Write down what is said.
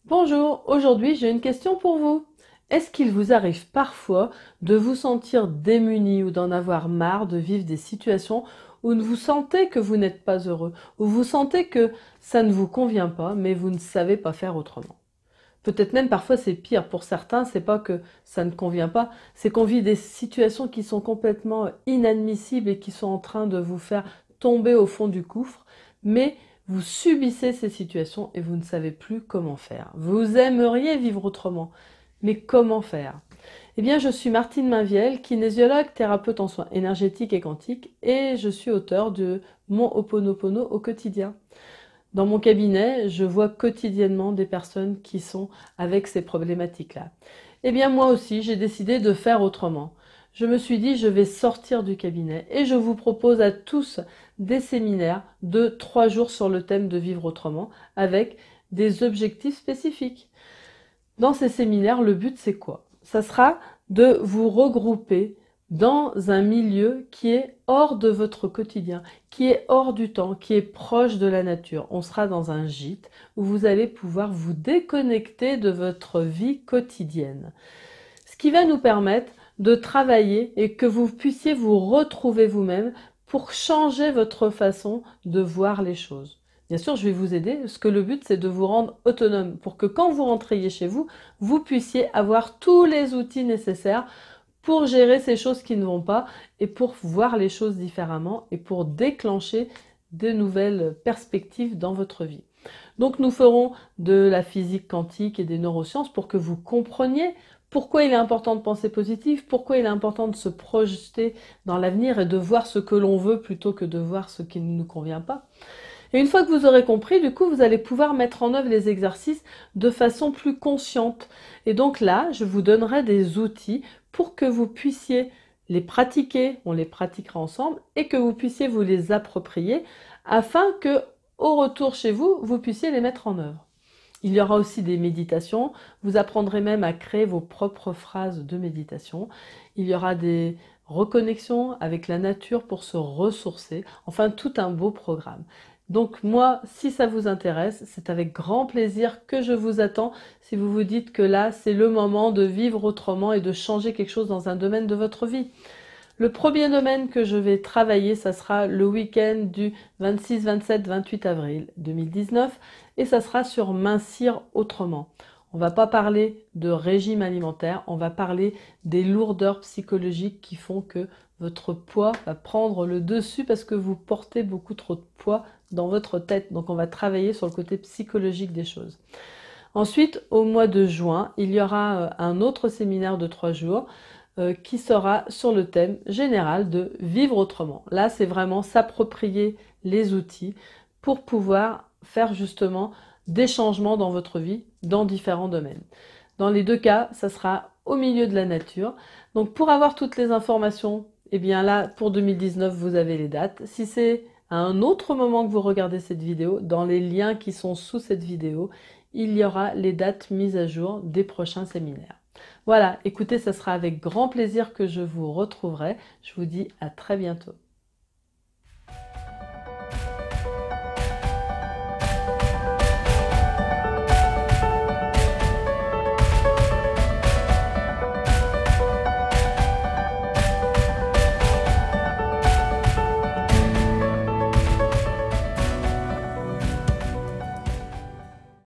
Bonjour, aujourd'hui j'ai une question pour vous. Est-ce qu'il vous arrive parfois de vous sentir démuni ou d'en avoir marre de vivre des situations où vous sentez que vous n'êtes pas heureux, où vous sentez que ça ne vous convient pas, mais vous ne savez pas faire autrement? Peut-être même parfois c'est pire. Pour certains, c'est pas que ça ne convient pas, c'est qu'on vit des situations qui sont complètement inadmissibles et qui sont en train de vous faire tomber au fond du gouffre, mais vous subissez ces situations et vous ne savez plus comment faire. Vous aimeriez vivre autrement, mais comment faire? Eh bien, je suis Martine Mainviel, kinésiologue, thérapeute en soins énergétiques et quantiques, et je suis auteure de Mon Ho'oponopono au quotidien. Dans mon cabinet, je vois quotidiennement des personnes qui sont avec ces problématiques-là. Eh bien, moi aussi, j'ai décidé de faire autrement. Je me suis dit, je vais sortir du cabinet et je vous propose à tous des séminaires de 3 jours sur le thème de vivre autrement avec des objectifs spécifiques. Dans ces séminaires, le but, c'est quoi? Ça sera de vous regrouper dans un milieu qui est hors de votre quotidien, qui est hors du temps, qui est proche de la nature. On sera dans un gîte où vous allez pouvoir vous déconnecter de votre vie quotidienne. Ce qui va nous permettre de travailler et que vous puissiez vous retrouver vous-même pour changer votre façon de voir les choses. Bien sûr, je vais vous aider, parce que le but, c'est de vous rendre autonome pour que quand vous rentriez chez vous, vous puissiez avoir tous les outils nécessaires pour gérer ces choses qui ne vont pas et pour voir les choses différemment et pour déclencher de nouvelles perspectives dans votre vie. Donc nous ferons de la physique quantique et des neurosciences pour que vous compreniez pourquoi il est important de penser positif, pourquoi il est important de se projeter dans l'avenir et de voir ce que l'on veut plutôt que de voir ce qui ne nous convient pas. Et une fois que vous aurez compris, du coup, vous allez pouvoir mettre en œuvre les exercices de façon plus consciente. Et donc là, je vous donnerai des outils pour que vous puissiez les pratiquer, on les pratiquera ensemble, et que vous puissiez vous les approprier afin que, au retour chez vous, vous puissiez les mettre en œuvre. Il y aura aussi des méditations, vous apprendrez même à créer vos propres phrases de méditation. Il y aura des reconnexions avec la nature pour se ressourcer, enfin tout un beau programme. Donc moi, si ça vous intéresse, c'est avec grand plaisir que je vous attends si vous vous dites que là, c'est le moment de vivre autrement et de changer quelque chose dans un domaine de votre vie. Le premier domaine que je vais travailler, ça sera le week-end du 26, 27, 28 avril 2019 et ça sera sur mincir autrement. On va pas parler de régime alimentaire, on va parler des lourdeurs psychologiques qui font que votre poids va prendre le dessus parce que vous portez beaucoup trop de poids dans votre tête. Donc on va travailler sur le côté psychologique des choses. Ensuite, au mois de juin, il y aura un autre séminaire de 3 jours qui sera sur le thème général de vivre autrement. Là, c'est vraiment s'approprier les outils pour pouvoir faire justement des changements dans votre vie, dans différents domaines. Dans les deux cas, ça sera au milieu de la nature. Donc pour avoir toutes les informations, eh bien là, pour 2019, vous avez les dates. Si c'est à un autre moment que vous regardez cette vidéo, dans les liens qui sont sous cette vidéo, il y aura les dates mises à jour des prochains séminaires. Voilà, écoutez, ça sera avec grand plaisir que je vous retrouverai. Je vous dis à très bientôt.